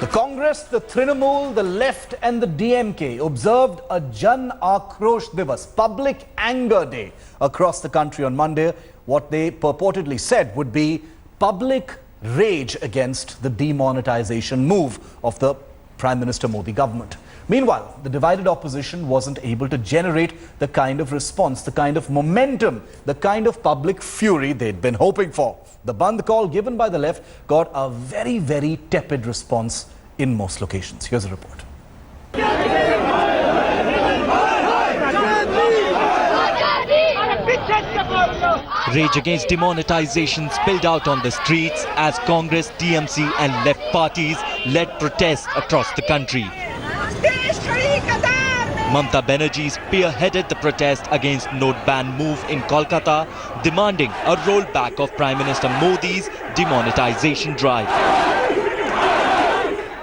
The Congress, the Trinamul, the left and the DMK observed a Jan Aakrosh Diwas, public anger day across the country on Monday. What they purportedly said would be public rage against the demonetization move of the Prime Minister Modi government. Meanwhile, the divided opposition wasn't able to generate the kind of response, the kind of momentum, the kind of public fury they'd been hoping for. The Bandh call given by the left got a very, very tepid response in most locations. Here's a report. Rage against demonetization spilled out on the streets as Congress, DMC and left parties led protests across the country. Mamata Banerjee spearheaded the protest against note ban move in Kolkata, demanding a rollback of Prime Minister Modi's demonetization drive.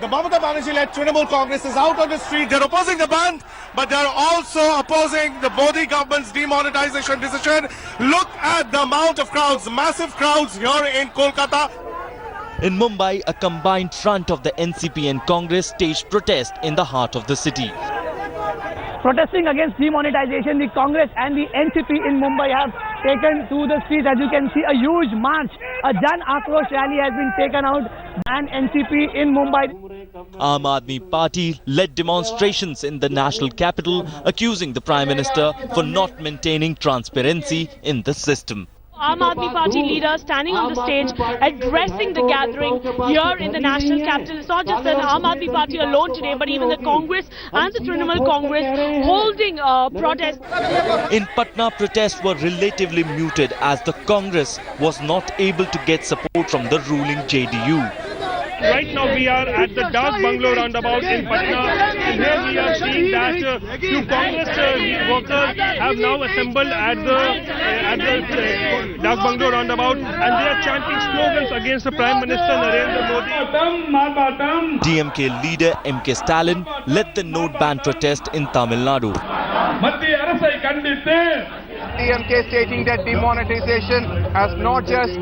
The Mamata Banerjee-led Trinamul Congress is out on the street. They're opposing the Bandh, but they're also opposing the Modi government's demonetization decision. Look at the amount of crowds, massive crowds here in Kolkata. In Mumbai, a combined front of the NCP and Congress staged protest in the heart of the city. Protesting against demonetization, the Congress and the NCP in Mumbai have taken to the streets. As you can see, a huge march, a Jan Aakrosh rally has been taken out and NCP in Mumbai. Aam Aadmi Party led demonstrations in the national capital, accusing the Prime Minister for not maintaining transparency in the system. Aam Aadmi Party leader standing on the stage addressing the gathering here in the national capital. It's not just the Aam Aadmi Party alone today, but even the Congress and the Trinamul Congress holding protest. In Patna, protests were relatively muted as the Congress was not able to get support from the ruling JDU. Right now we are at the Dak Bungalow roundabout in Patna, and here we are seeing that few Congress workers have now assembled at the Dak Bungalow roundabout, and they are chanting slogans against the Prime Minister Narendra Modi. DMK leader MK Stalin led the note ban protest in Tamil Nadu. DMK stating that demonetization has not just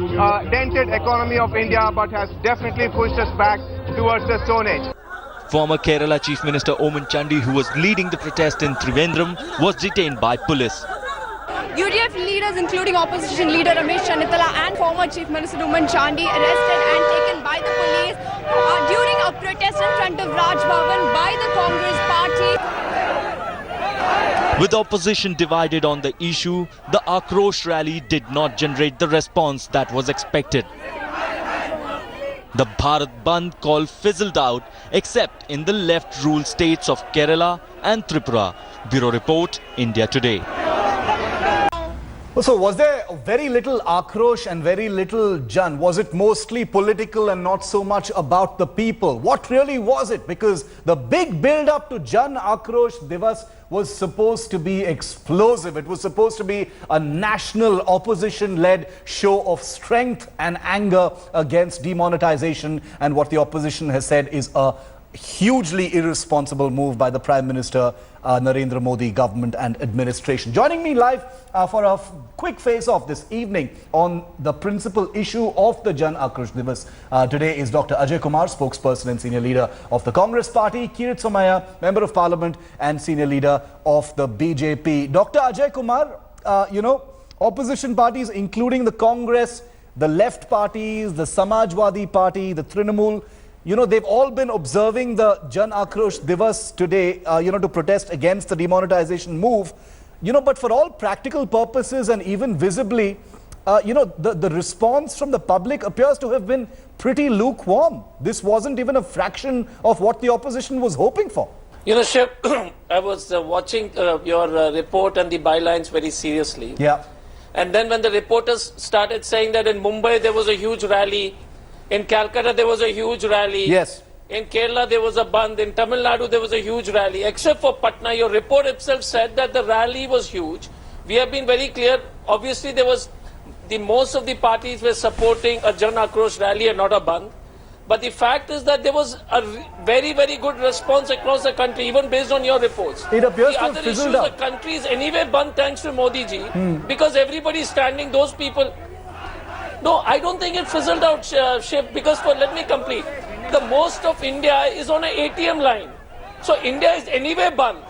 dented economy of India but has definitely pushed us back towards the Stone Age. Former Kerala Chief Minister Oman Chandi, who was leading the protest in Trivandrum, was detained by police. UDF leaders including opposition leader Ramesh Channithala and former Chief Minister Oman Chandi arrested and taken by the police during a protest in front of Raj Bhavan by the Congress party. With opposition divided on the issue, the Aakrosh rally did not generate the response that was expected. The Bharat Bandh call fizzled out except in the left-ruled states of Kerala and Tripura. Bureau Report, India Today. So was there very little Aakrosh and very little Jan? Was it mostly political and not so much about the people? What really was it? Because the big build-up to Jan Aakrosh Diwas was supposed to be explosive. It was supposed to be a national opposition-led show of strength and anger against demonetization, and what the opposition has said is a hugely irresponsible move by the Prime Minister Narendra Modi government and administration. Joining me live for a quick face-off this evening on the principal issue of the Jan Aakrosh Diwas today is Dr. Ajay Kumar, spokesperson and senior leader of the Congress Party, Kirit Somaiya, Member of Parliament and senior leader of the BJP. Dr. Ajay Kumar, opposition parties including the Congress, the left parties, the Samajwadi Party, the Trinamul, they've all been observing the Jan Aakrosh Diwas today, to protest against the demonetization move. But for all practical purposes and even visibly, the response from the public appears to have been pretty lukewarm. This wasn't even a fraction of what the opposition was hoping for. Shiv, I was watching your report and the bylines very seriously. Yeah. And then when the reporters started saying that in Mumbai there was a huge rally, in Calcutta there was a huge rally. Yes. In Kerala there was a Bandh. In Tamil Nadu there was a huge rally. Except for Patna, your report itself said that the rally was huge. We have been very clear. Obviously most of the parties were supporting a Jan Aakrosh rally and not a Bandh. But the fact is that there was a very, very good response across the country, even based on your reports. It appears the to other have issue, fizzled out. the country is anyway Bandh thanks to Modi ji, because everybody is standing, those people. No, I don't think it fizzled out, Shiv, because let me complete. the most of India is on an ATM line. So India is anyway Bandh.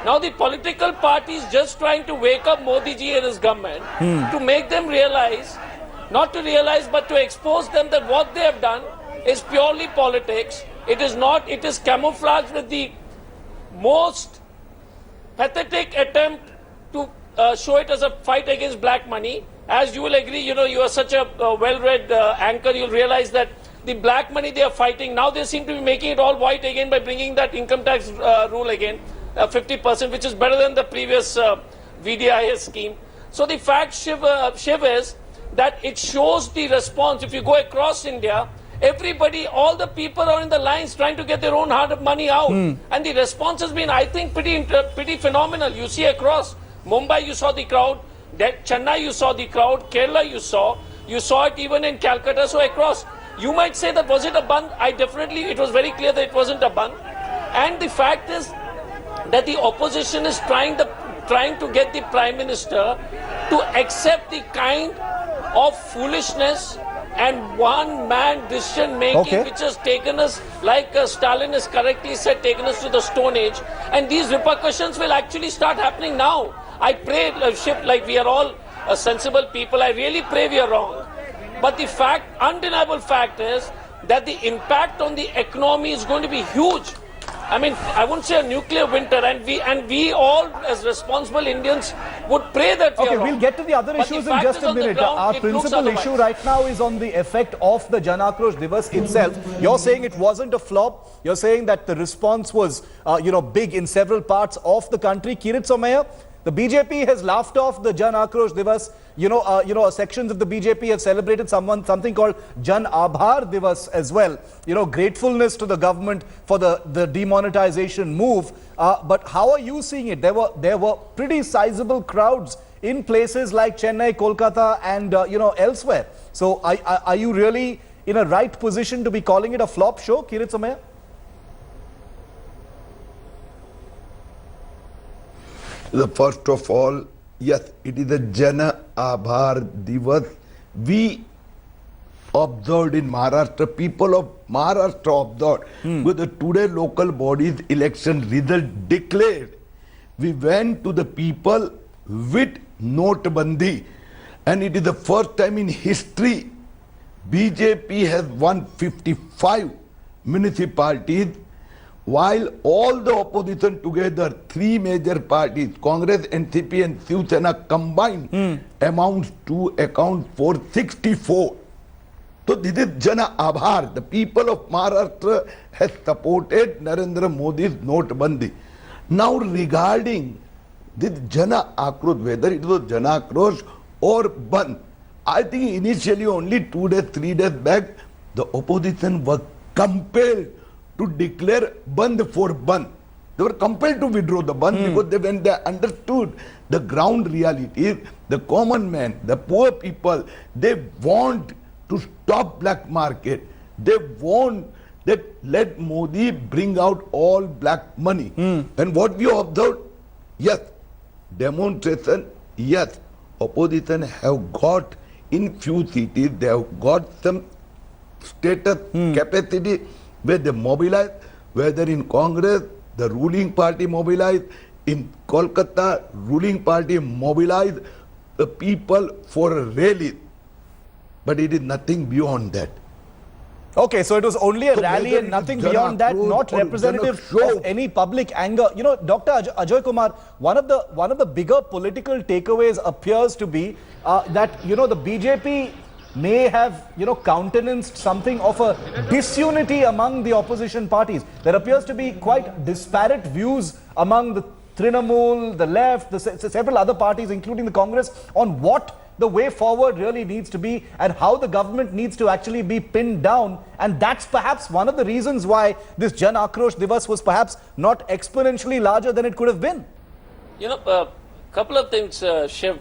Now the political parties just trying to wake up Modi ji and his government to make them realize, not to realize but to expose them that what they have done is purely politics. It is not, it is camouflaged with the most pathetic attempt to show it as a fight against black money. As you will agree, you know, you are such a well-read anchor, you'll realize that the black money they are fighting, now they seem to be making it all white again by bringing that income tax rule again, 50%, which is better than the previous VDIS scheme. So the fact, Shiv, is that it shows the response. If you go across India, everybody, all the people are in the lines trying to get their own hard money out. And the response has been, I think, pretty phenomenal. You see across Mumbai, you saw the crowd. Chennai, you saw the crowd. Kerala, you saw it even in Calcutta. So across, you might say that was it a Bandh? It was very clear that it wasn't a Bandh. And the fact is that the opposition is trying to get the Prime Minister to accept the kind of foolishness and one-man decision-making which has taken us, like Stalin has correctly said, taken us to the Stone Age. And these repercussions will actually start happening now. I pray, Shiv, like we are all sensible people, I really pray we are wrong. But the fact, undeniable fact is that the impact on the economy is going to be huge. I mean, I wouldn't say a nuclear winter, and we all, as responsible Indians, would pray that we are wrong. We'll get to the other issues in just a minute. Our principal issue right now is on the effect of the Jan Aakrosh Diwas itself. You're saying it wasn't a flop. You're saying that the response was, big in several parts of the country. Kirit Somaiya, the BJP has laughed off the Jan Aakrosh Diwas. Sections of the BJP have celebrated something called Jan Aabhar Diwas as well. Gratefulness to the government for the demonetization move. But how are you seeing it? There were pretty sizable crowds in places like Chennai, Kolkata, and elsewhere. So are you really in a right position to be calling it a flop show, Kirit Somaiya? First of all, yes, it is a Jan Aabhar Diwas. We observed in Maharashtra, people of Maharashtra observed, with the today local bodies election result declared. We went to the people with Notbandi, and it is the first time in history BJP has won 55 municipalities, while all the opposition together, three major parties, Congress, NCP and Shiv Sena combined, amounts to account for 64. So this is Jan Aabhar. The people of Maharashtra has supported Narendra Modi's Notbandi. Now regarding this Jan Aakrosh, whether it was Jan Aakrosh or Bandh, I think initially only 2 days, 3 days back, the opposition was compelled to declare Bandh for Bandh. They were compelled to withdraw the Bandh because when they understood the ground reality, the common man, the poor people, they want to stop black market. They want that let Modi bring out all black money. And what we observed, yes, demonstration, yes, opposition have got in few cities, they have got some status, capacity, where they mobilize, whether in Congress, the ruling party mobilized, in Kolkata, ruling party mobilized the people for a rally. But it is nothing beyond that. Okay, so it was only a rally and nothing beyond that, not representative of any public anger. Dr. Ajoy Kumar, one of the bigger political takeaways appears to be that, the BJP may have, countenanced something of a disunity among the opposition parties. There appears to be quite disparate views among the Trinamul, the left, several other parties, including the Congress, on what the way forward really needs to be and how the government needs to actually be pinned down. And that's perhaps one of the reasons why this Jan Aakrosh Diwas was perhaps not exponentially larger than it could have been. Couple of things, Shiv.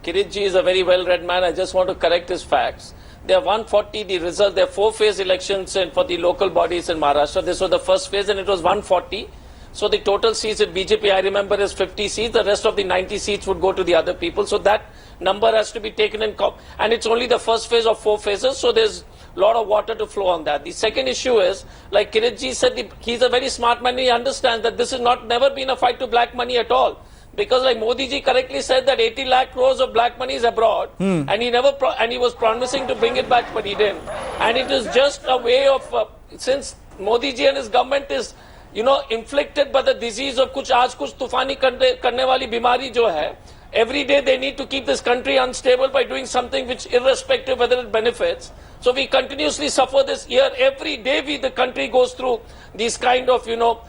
Kiritji is a very well-read man. I just want to correct his facts. There are 140, the result, there are 4-phase elections for the local bodies in Maharashtra. This was the first phase and it was 140. So the total seats at BJP, I remember, is 50 seats. The rest of the 90 seats would go to the other people. So that number has to be taken in and it's only the first phase of 4 phases. So there's lot of water to flow on that. The second issue is, like Kiritji said, he's a very smart man. He understands that this has never been a fight to black money at all. Because like Modi ji correctly said that 80 lakh crores of black money is abroad, and he never and he was promising to bring it back, but he didn't. And it is just a way of since Modi ji and his government is, you know, inflicted by the disease of kuch aaj kuch tufani karne wali bimari jo hai. Every day they need to keep this country unstable by doing something which, irrespective whether it benefits. So we continuously suffer this year. Every day the country goes through these kind of, you know,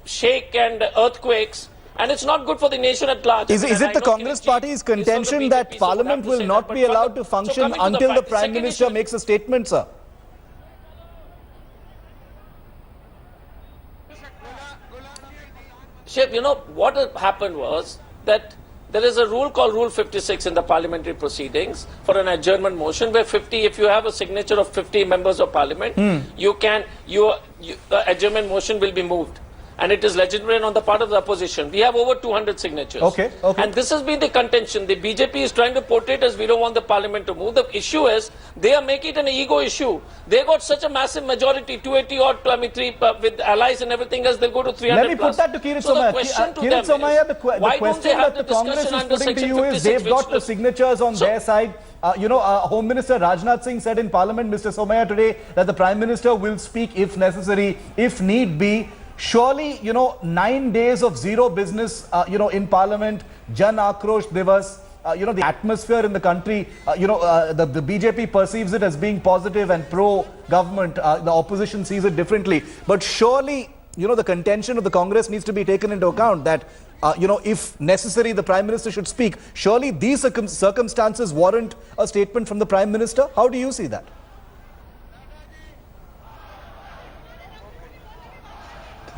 shake and earthquakes. And it's not good for the nation at large. Is it the Congress Party's contention that Parliament will not be allowed to function until the Prime Minister makes a statement, sir? Shiv, you know, what happened was that there is a rule called Rule 56 in the parliamentary proceedings for an adjournment motion where if you have a signature of 50 members of parliament, the adjournment motion will be moved. And it is legitimate on the part of the opposition. We have over 200 signatures. Okay. And this has been the contention. The BJP is trying to portray it as we don't want the parliament to move. The issue is they are making it an ego issue. They got such a massive majority, 280 or with allies and everything else, they'll go to 300 Let me put that to Kirit Somaiya. Kirit Somaiya, the question that the Congress is putting to you is they've got the signatures on their side. Home Minister Rajnath Singh said in Parliament, Mr. Somaiya, today that the Prime Minister will speak if necessary, if need be. Surely, 9 days of zero business, in Parliament, Jan Aakrosh Diwas, the atmosphere in the country, the BJP perceives it as being positive and pro-government. The opposition sees it differently. But surely, the contention of the Congress needs to be taken into account that, if necessary, the Prime Minister should speak. Surely these circumstances warrant a statement from the Prime Minister. How do you see that?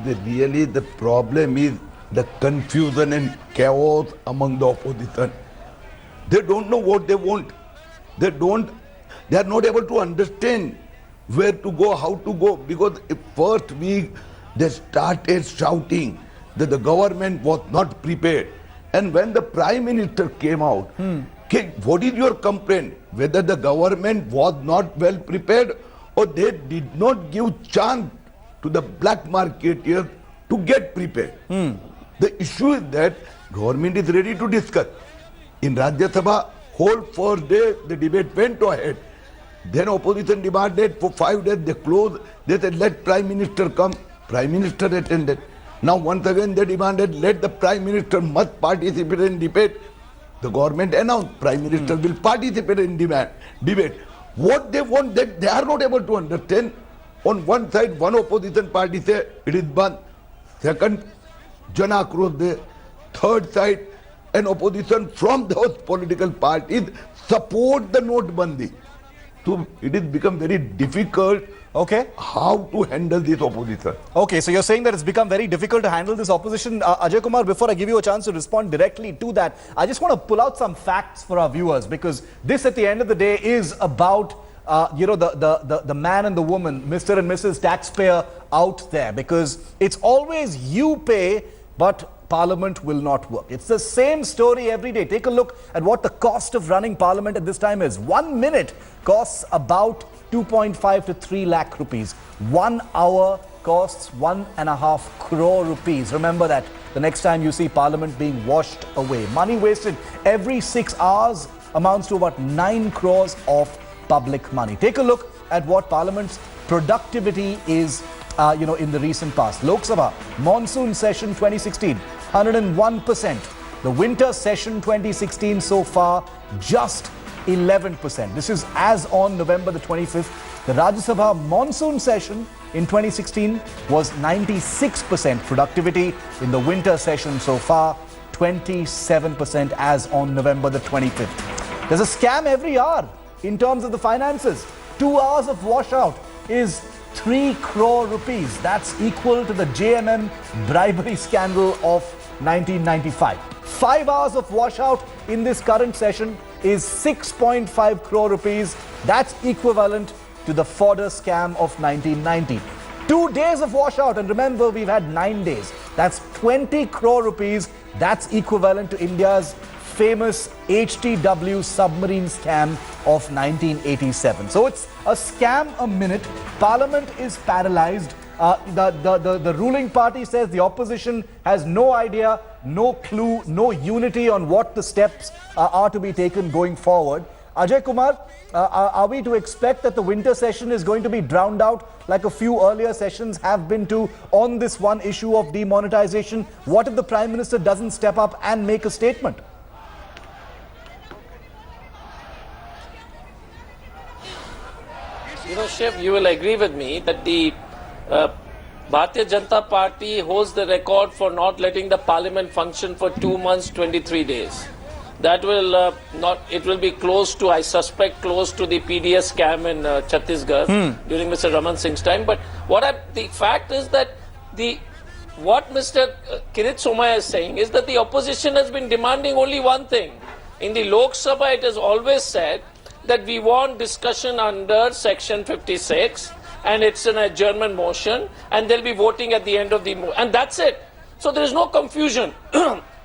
The problem is the confusion and chaos among the opposition. They don't know what they want. They are not able to understand where to go, how to go. Because first week they started shouting that the government was not prepared. And when the Prime Minister came out, what is your complaint? Whether the government was not well prepared or they did not give chance to the black marketeers to get prepared. The issue is that government is ready to discuss. In Rajya Sabha, whole first day the debate went ahead. Then opposition demanded for 5 days, they closed. They said let Prime Minister come. Prime Minister attended. Now once again they demanded let the Prime Minister must participate in debate. The government announced Prime Minister will participate in debate. What they want, that they are not able to understand. On one side, one opposition party say it is Bandh. Second, Jan Aakrosh Diwas. Third side, an opposition from those political parties support the Notbandi. So it has become very difficult how to handle this opposition. Okay, so you're saying that it's become very difficult to handle this opposition. Ajay Kumar, before I give you a chance to respond directly to that, I just want to pull out some facts for our viewers, because this at the end of the day is about the man and the woman, Mr. and Mrs. Taxpayer out there, because it's always you pay, but Parliament will not work. It's the same story every day. Take a look at what the cost of running Parliament at this time is. 1 minute costs about 2.5 to 3 lakh rupees. 1 hour costs 1.5 crore rupees. Remember that the next time you see Parliament being washed away. Money wasted every 6 hours amounts to about 9 crores of public money. Take a look at what Parliament's productivity is, in the recent past. Lok Sabha, monsoon session 2016, 101%. The winter session 2016 so far, just 11%. This is as on November the 25th. The Rajya Sabha monsoon session in 2016 was 96% productivity. In the winter session so far, 27% as on November the 25th. There's a scam every hour. In terms of the finances, 2 hours of washout is 3 crore rupees. That's equal to the JMM bribery scandal of 1995. 5 hours of washout in this current session is 6.5 crore rupees. That's equivalent to the fodder scam of 1990. 2 days of washout, and remember we've had 9 days. That's 20 crore rupees. That's equivalent to India's famous HTW submarine scam of 1987. So it's a scam a minute. Parliament is paralyzed. The ruling party says the opposition has no idea, no clue, no unity on what the steps are to be taken going forward. Ajay Kumar, are we to expect that the winter session is going to be drowned out like a few earlier sessions have been to on this one issue of demonetization? What if the Prime Minister doesn't step up and make a statement? You know, Shiv, you will agree with me that the Bharatiya Janata Party holds the record for not letting the parliament function for 2 months, 23 days. That will it will be close to, I suspect, close to the PDS scam in Chhattisgarh during Mr. Raman Singh's time. But the fact is that what Mr. Kirit Somaiya is saying is that the opposition has been demanding only one thing. In the Lok Sabha, it has always said that we want discussion under Section 56 and it's an adjournment motion and they'll be voting at the end of the motion. And that's it. So there is no confusion.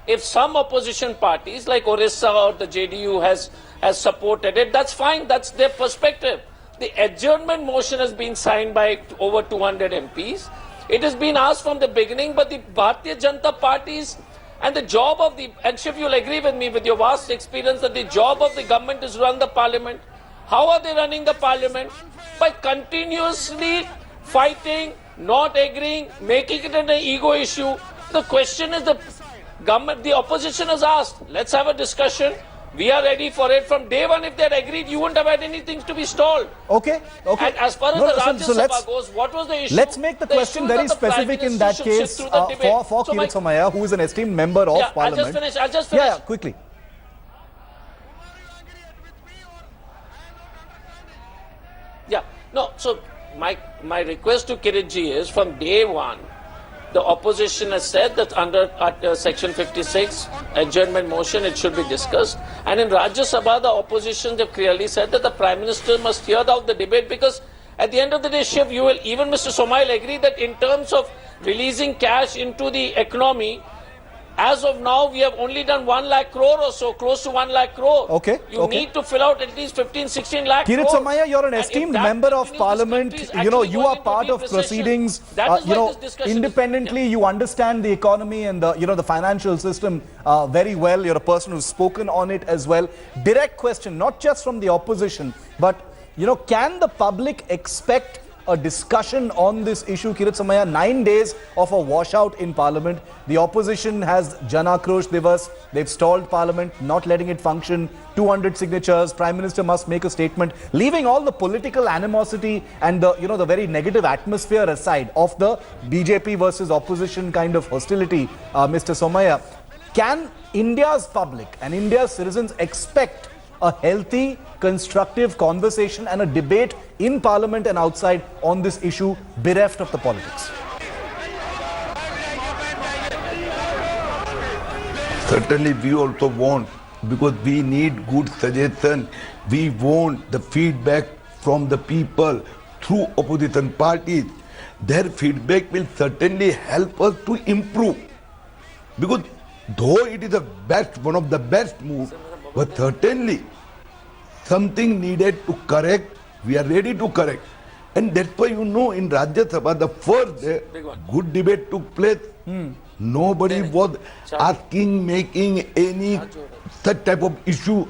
If some opposition parties like Orissa or the JDU has supported it, that's fine. That's their perspective. The adjournment motion has been signed by over 200 MPs. It has been asked from the beginning, but the Bharatiya Janata parties and the job of the, and Shiv, you'll agree with me with your vast experience that the job of the government is to run the parliament. How are they running the parliament? By continuously fighting, not agreeing, making it an ego issue. The question is the opposition has asked, let's have a discussion. We are ready for it. From day one, if they had agreed, you wouldn't have had anything to be stalled. Okay. And as far as the Rajya Sabha goes, what was the issue? Let's make the question very specific in that case for Kirit Somaiya, who is an esteemed member of Parliament. I'll just finish. Yeah, quickly. Yeah. No, so my request to Kiritji is, from day one, the opposition has said that under Section 56, adjournment motion, it should be discussed. And in Rajya Sabha, the opposition have clearly said that the Prime Minister must hear out the debate, because at the end of the day, Shiv, even Mr. Somaiya will agree that in terms of releasing cash into the economy, as of now, we have only done 1 lakh crore or so, close to 1 lakh crore. Okay. You need to fill out at least 15-16 lakh Kirit crore. Somaiya, you're an esteemed member of Parliament. You know, you are part of proceedings. Independently, you understand the economy and the financial system very well. You're a person who's spoken on it as well. Direct question, not just from the opposition, but can the public expect a discussion on this issue? Kirit Somaiya, 9 days of a washout in Parliament. The opposition has Jan Aakrosh Diwas. They've stalled Parliament, not letting it function. 200 signatures. Prime Minister must make a statement, leaving all the political animosity and the very negative atmosphere aside of the BJP versus opposition kind of hostility. Mr. Somaiya, can India's public and India's citizens expect a healthy, constructive conversation and a debate in Parliament and outside on this issue, bereft of the politics? Certainly we also want, because we need good suggestion. We want the feedback from the people through opposition parties. Their feedback will certainly help us to improve. Because though it is one of the best moves, but certainly something needed to correct. We are ready to correct. And that's why, in Rajya Sabha, the first day, good debate took place. Nobody was making any such type of issue.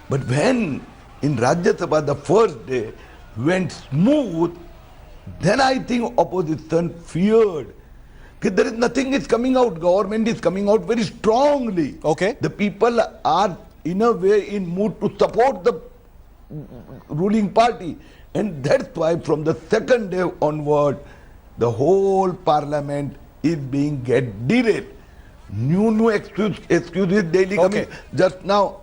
But when in Rajya Sabha, the first day went smooth, then I think opposition feared. There is nothing is coming out. Government is coming out very strongly. Okay. The people are in a way in mood to support the ruling party. And that's why from the second day onward, the whole parliament is being derailed. New excuses daily coming. Just now,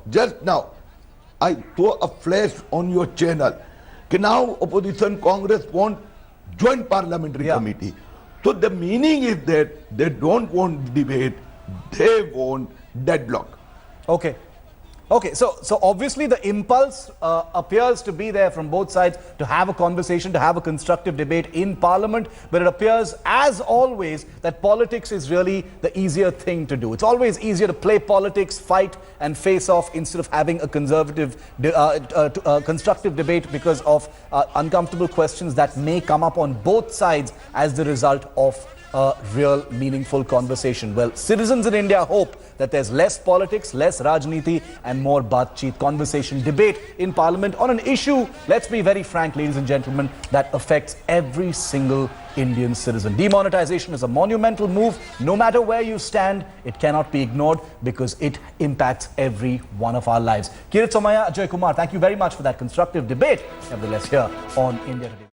I saw a flash on your channel. Now opposition Congress want joint parliamentary committee. So the meaning is that they don't want debate, they want deadlock. Okay. Okay, so obviously the impulse appears to be there from both sides to have a conversation, to have a constructive debate in Parliament, but it appears, as always, that politics is really the easier thing to do. It's always easier to play politics, fight and face off instead of having a constructive debate because of uncomfortable questions that may come up on both sides as the result of a real meaningful conversation. Well, citizens in India hope that there's less politics, less rajniti and more baatcheet, conversation, debate in Parliament on an issue, let's be very frank, ladies and gentlemen, that affects every single Indian citizen. Demonetization is a monumental move. No matter where you stand, it cannot be ignored because it impacts every one of our lives. Kirit Somaya, Ajay Kumar, thank you very much for that constructive debate, nevertheless, here on India Today.